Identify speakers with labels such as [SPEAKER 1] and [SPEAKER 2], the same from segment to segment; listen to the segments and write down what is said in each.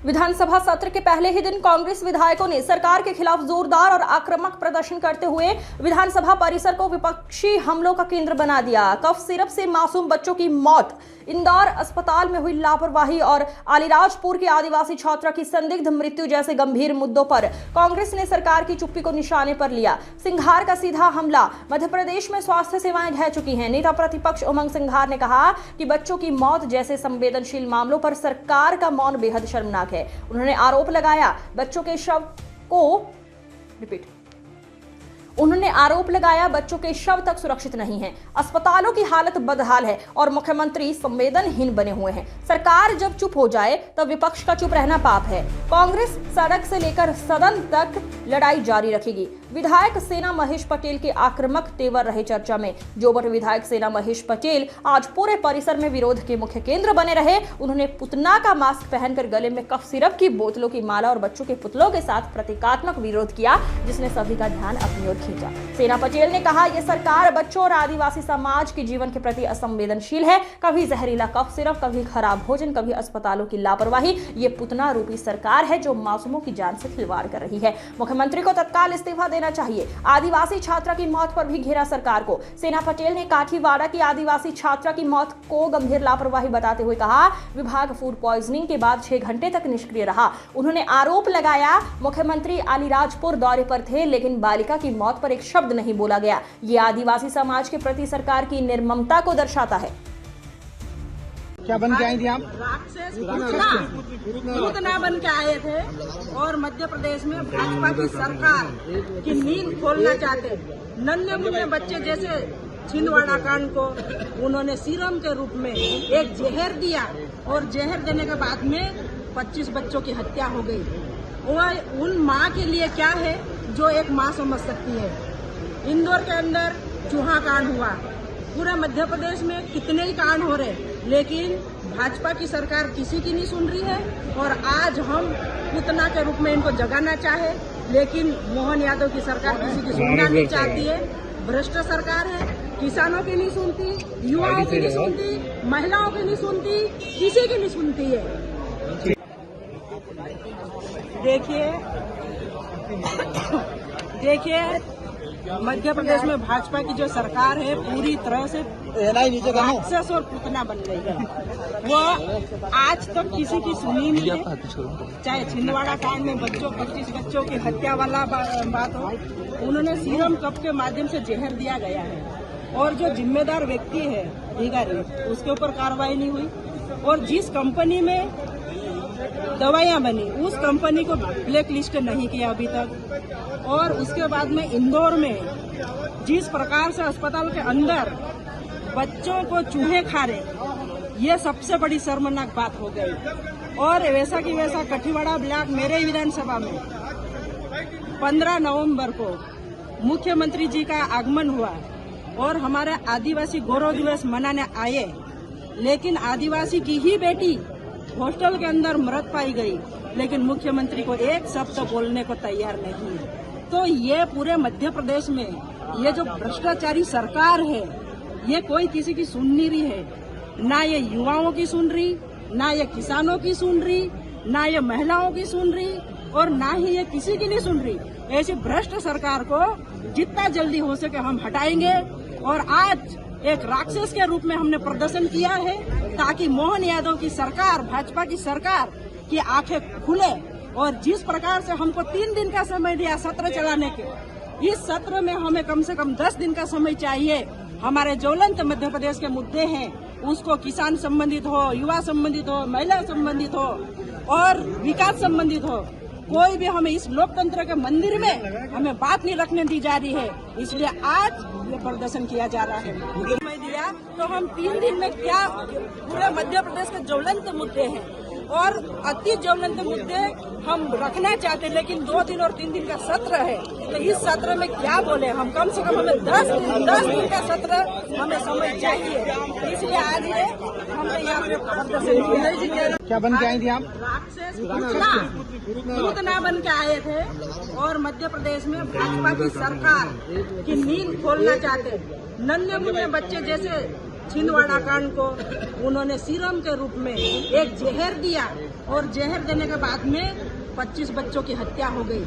[SPEAKER 1] विधानसभा सत्र के पहले ही दिन कांग्रेस विधायकों ने सरकार के खिलाफ जोरदार और आक्रामक प्रदर्शन करते हुए विधानसभा परिसर को विपक्षी हमलों का केंद्र बना दिया। कफ सिरप से मासूम बच्चों की मौत, इंदौर अस्पताल में हुई लापरवाही और अलीराजपुर की आदिवासी छात्रा की संदिग्ध मृत्यु जैसे गंभीर मुद्दों पर कांग्रेस ने सरकार की चुप्पी को निशाने पर लिया। सिंघार का सीधा हमला, मध्य प्रदेश में स्वास्थ्य सेवाएं ढह चुकी हैं। नेता प्रतिपक्ष उमंग सिंघार ने कहा कि बच्चों की मौत जैसे संवेदनशील मामलों पर सरकार का मौन बेहद शर्मनाक है। उन्होंने आरोप लगाया बच्चों के शव तक सुरक्षित नहीं हैं। अस्पतालों की हालत बदहाल है और मुख्यमंत्री संवेदनहीन बने हुए हैं। सरकार जब चुप हो जाए तब विपक्ष का चुप रहना पाप है। कांग्रेस सड़क से लेकर सदन तक लड़ाई जारी रखेगी। विधायक सेना महेश पटेल के आक्रामक तेवर रहे चर्चा में। जोबट विधायक सेना महेश पटेल आज पूरे परिसर में विरोध के मुख्य केंद्र बने रहे। उन्होंने पुतना का मास्क पहनकर गले में कफ सिरप की बोतलों की माला और बच्चों के पुतलों के साथ प्रतीकात्मक विरोध किया, जिसने सभी का ध्यान अपनी ओर खींचा। सेना पटेल ने कहा, यह सरकार बच्चों और आदिवासी समाज के जीवन के प्रति असंवेदनशील है। कभी जहरीला कफ सिरप, कभी खराब भोजन, कभी अस्पतालों की लापरवाही। ये पुतना रूपी सरकार है जो मासूमों की जान से खिलवाड़ कर रही है। मुख्यमंत्री को तत्काल इस्तीफा देना चाहिए। आदिवासी छात्रा की मौत पर भी घेरा सरकार को। सेना पटेल ने काठीवाड़ा की आदिवासी छात्रा की मौत को गंभीर लापरवाही बताते हुए कहा, विभाग फूड पॉइजनिंग के बाद 6 घंटे तक निष्क्रिय रहा। उन्होंने आरोप लगाया मुख्यमंत्री अलीराजपुर दौरे पर थे, लेकिन बालिका की मौत पर एक शब्द नहीं बोला गया। ये आदिवासी समाज के प्रति सरकार की निर्ममता को दर्शाता है।
[SPEAKER 2] क्या बन के आई थी आप?
[SPEAKER 3] राक्षस पूतना बन के आए थे और मध्य प्रदेश में भाजपा की सरकार की नींद खोलना चाहते। नन्हे मुन्ने बच्चे जैसे छिंदवाड़ा कांड को उन्होंने सीरम के रूप में एक जहर दिया और जहर देने के बाद में 25 बच्चों की हत्या हो गई। और उन माँ के लिए क्या है जो एक माँ समझ सकती है। इंदौर के अंदर चूहा कांड हुआ, पूरे मध्य प्रदेश में कितने ही कांड हो रहे, लेकिन भाजपा की सरकार किसी की नहीं सुन रही है। और आज हम पुतना के रूप में इनको जगाना चाहे, लेकिन मोहन यादव की सरकार किसी की सुनना नहीं चाहती है। भ्रष्ट सरकार है, किसानों की नहीं सुनती, युवाओं की नहीं सुनती, महिलाओं की नहीं सुनती, किसी की नहीं सुनती है। देखिए मध्य प्रदेश में भाजपा की जो सरकार है पूरी तरह से राक्षस और पुतना बन गई है। वो आज तक किसी की सुनी नहीं है। चाहे छिंदवाड़ा कांड में 25 बच्चों की हत्या वाला बात हो, उन्होंने सीरम कप के माध्यम से जहर दिया गया है और जो जिम्मेदार व्यक्ति है अधिकारी, उसके ऊपर कार्रवाई नहीं हुई। और जिस कंपनी में दवाइयां बनी उस कंपनी को ब्लैक लिस्ट नहीं किया अभी तक। और उसके बाद में इंदौर में जिस प्रकार से अस्पताल के अंदर बच्चों को चूहे खा रहे, ये सबसे बड़ी शर्मनाक बात हो गई। और वैसा की वैसा काठीवाड़ा ब्लॉक मेरे विधानसभा में 15 नवंबर को मुख्यमंत्री जी का आगमन हुआ और हमारे आदिवासी गौरव दिवस मनाने आए, लेकिन आदिवासी की ही बेटी हॉस्टल के अंदर मृत पाई गई, लेकिन मुख्यमंत्री को एक शब्द बोलने को तैयार नहीं है। तो ये पूरे मध्य प्रदेश में ये जो भ्रष्टाचारी सरकार है, ये कोई किसी की सुन नहीं रही है। ना ये युवाओं की सुन रही, ना ये किसानों की सुन रही, ना ये महिलाओं की सुन रही और ना ही ये किसी की नहीं सुन रही। ऐसी भ्रष्ट सरकार को जितना जल्दी हो सके हम हटाएंगे। और आज एक राक्षस के रूप में हमने प्रदर्शन किया है ताकि मोहन यादव की सरकार, भाजपा की सरकार की आंखें खुले। और जिस प्रकार से हमको 3 दिन का समय दिया सत्र चलाने के, इस सत्र में हमें कम से कम 10 दिन का समय चाहिए। हमारे ज्वलंत मध्य प्रदेश के मुद्दे हैं, उसको किसान संबंधित हो, युवा संबंधित हो, महिला संबंधित हो और विकास संबंधित हो, कोई भी हमें इस लोकतंत्र के मंदिर में हमें बात नहीं रखने दी जा रही है। इसलिए आज ये प्रदर्शन किया जा रहा है। समय दिया तो हम 3 दिन में क्या पूरे मध्य प्रदेश के ज्वलंत मुद्दे हैं और अति ज्वलंत मुद्दे हम रखना चाहते हैं, लेकिन 2 दिन और 3 दिन का सत्र है। तो इस सत्र में क्या बोले हम, कम से कम हमें 10 दिन का सत्र हमें समय चाहिए। इसलिए आज ये हमने यहाँ पे प्रदर्शन किया।
[SPEAKER 2] क्या बन के आई थी आप?
[SPEAKER 3] राक्षस पूतना बन के आए थे और मध्य प्रदेश में भाजपा की सरकार की नींद खोलना चाहते। नन्हे मुन्ने बच्चे जैसे छिंदवाड़ा कांड को उन्होंने सीरम के रूप में एक जहर दिया और जहर देने के बाद में 25 बच्चों की हत्या हो गई।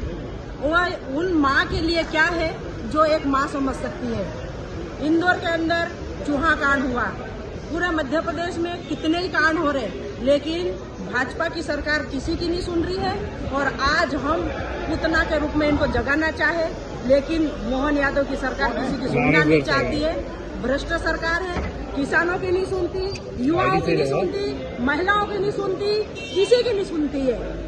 [SPEAKER 3] वह उन माँ के लिए क्या है जो एक माँ समझ सकती है। इंदौर के अंदर चूहा कांड हुआ, पूरे मध्य प्रदेश में कितने ही कांड हो रहे, लेकिन भाजपा की सरकार किसी की नहीं सुन रही है। और आज हम पूतना के रूप में इनको जगाना चाहे, लेकिन मोहन यादव की सरकार किसी की सुनना नहीं चाहती है। भ्रष्ट सरकार है, किसानों की नहीं सुनती, युवाओं की नहीं सुनती, महिलाओं की नहीं सुनती, किसी की नहीं सुनती है।